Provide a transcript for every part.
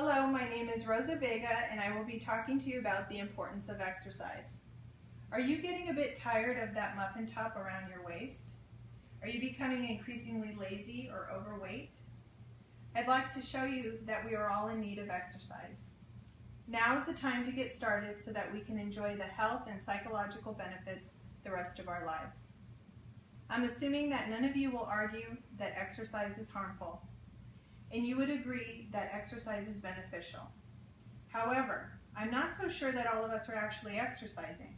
Hello, my name is Rosa Vega and I will be talking to you about the importance of exercise. Are you getting a bit tired of that muffin top around your waist? Are you becoming increasingly lazy or overweight? I'd like to show you that we are all in need of exercise. Now is the time to get started so that we can enjoy the health and psychological benefits the rest of our lives. I'm assuming that none of you will argue that exercise is harmful, and you would agree that exercise is beneficial. However, I'm not so sure that all of us are actually exercising.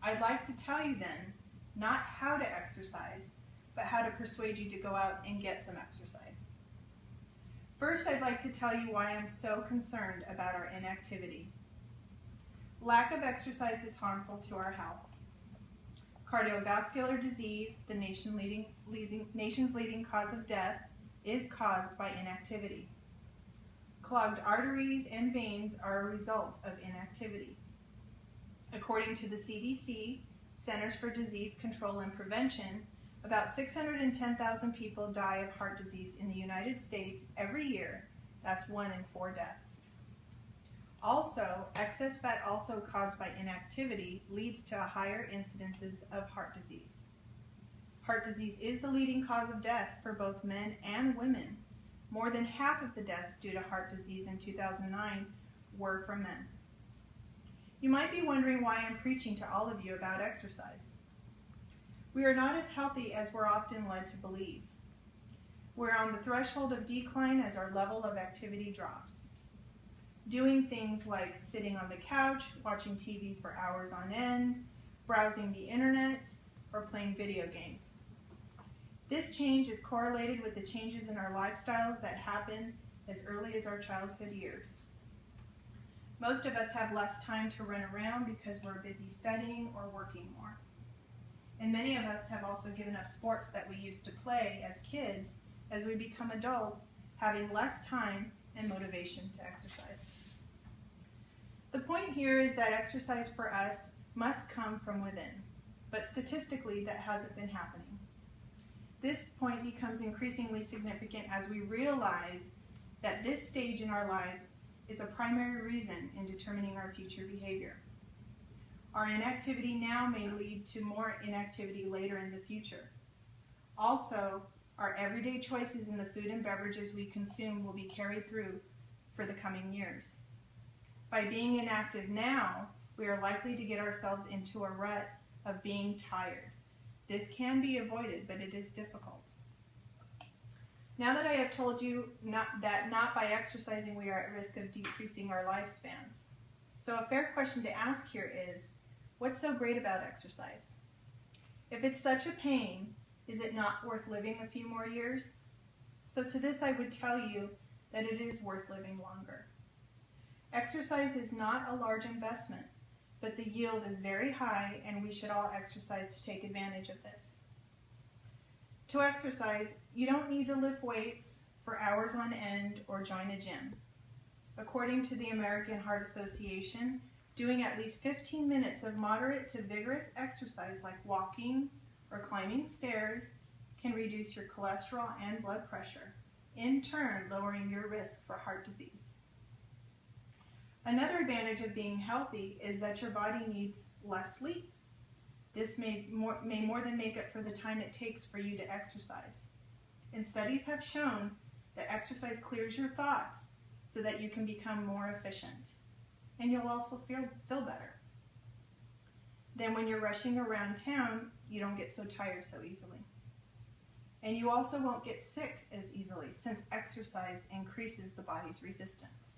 I'd like to tell you then, not how to exercise, but how to persuade you to go out and get some exercise. First, I'd like to tell you why I'm so concerned about our inactivity. Lack of exercise is harmful to our health. Cardiovascular disease, the nation's leading cause of death, is caused by inactivity. Clogged arteries and veins are a result of inactivity. According to the CDC, Centers for Disease Control and Prevention, about 610,000 people die of heart disease in the United States every year. That's 1 in 4 deaths. Also, excess fat also caused by inactivity leads to higher incidences of heart disease. Heart disease is the leading cause of death for both men and women. More than half of the deaths due to heart disease in 2009 were from men. You might be wondering why I'm preaching to all of you about exercise. We are not as healthy as we're often led to believe. We're on the threshold of decline as our level of activity drops. Doing things like sitting on the couch, watching TV for hours on end, browsing the internet, or playing video games. This change is correlated with the changes in our lifestyles that happen as early as our childhood years. Most of us have less time to run around because we're busy studying or working more. And many of us have also given up sports that we used to play as kids as we become adults, having less time and motivation to exercise. The point here is that exercise for us must come from within, but statistically that hasn't been happening. This point becomes increasingly significant as we realize that this stage in our life is a primary reason in determining our future behavior. Our inactivity now may lead to more inactivity later in the future. Also, our everyday choices in the food and beverages we consume will be carried through for the coming years. By being inactive now, we are likely to get ourselves into a rut of being tired. This can be avoided, but it is difficult. Now that I have told you that not by exercising we are at risk of decreasing our lifespans. So a fair question to ask here is, what's so great about exercise? If it's such a pain, is it not worth living a few more years? So to this I would tell you that it is worth living longer. Exercise is not a large investment, but the yield is very high and we should all exercise to take advantage of this. To exercise, you don't need to lift weights for hours on end or join a gym. According to the American Heart Association, doing at least 15 minutes of moderate to vigorous exercise like walking or climbing stairs can reduce your cholesterol and blood pressure, in turn lowering your risk for heart disease. Another advantage of being healthy is that your body needs less sleep. This may more than make up for the time it takes for you to exercise. And studies have shown that exercise clears your thoughts so that you can become more efficient. And you'll also feel better. Then when you're rushing around town, you don't get so tired so easily. And you also won't get sick as easily since exercise increases the body's resistance.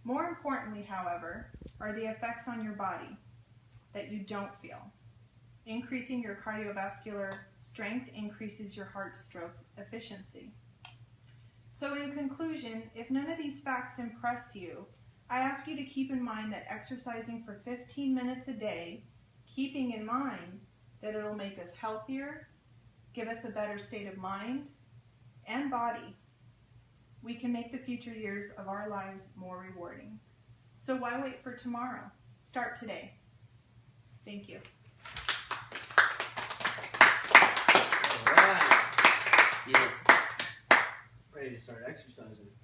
More importantly, however, are the effects on your body that you don't feel. Increasing your cardiovascular strength increases your heart stroke efficiency. So in conclusion, if none of these facts impress you, I ask you to keep in mind that exercising for 15 minutes a day, keeping in mind that it'll make us healthier, give us a better state of mind and body, we can make the future years of our lives more rewarding. So why wait for tomorrow? Start today. Thank you. All right. You're ready to start exercising.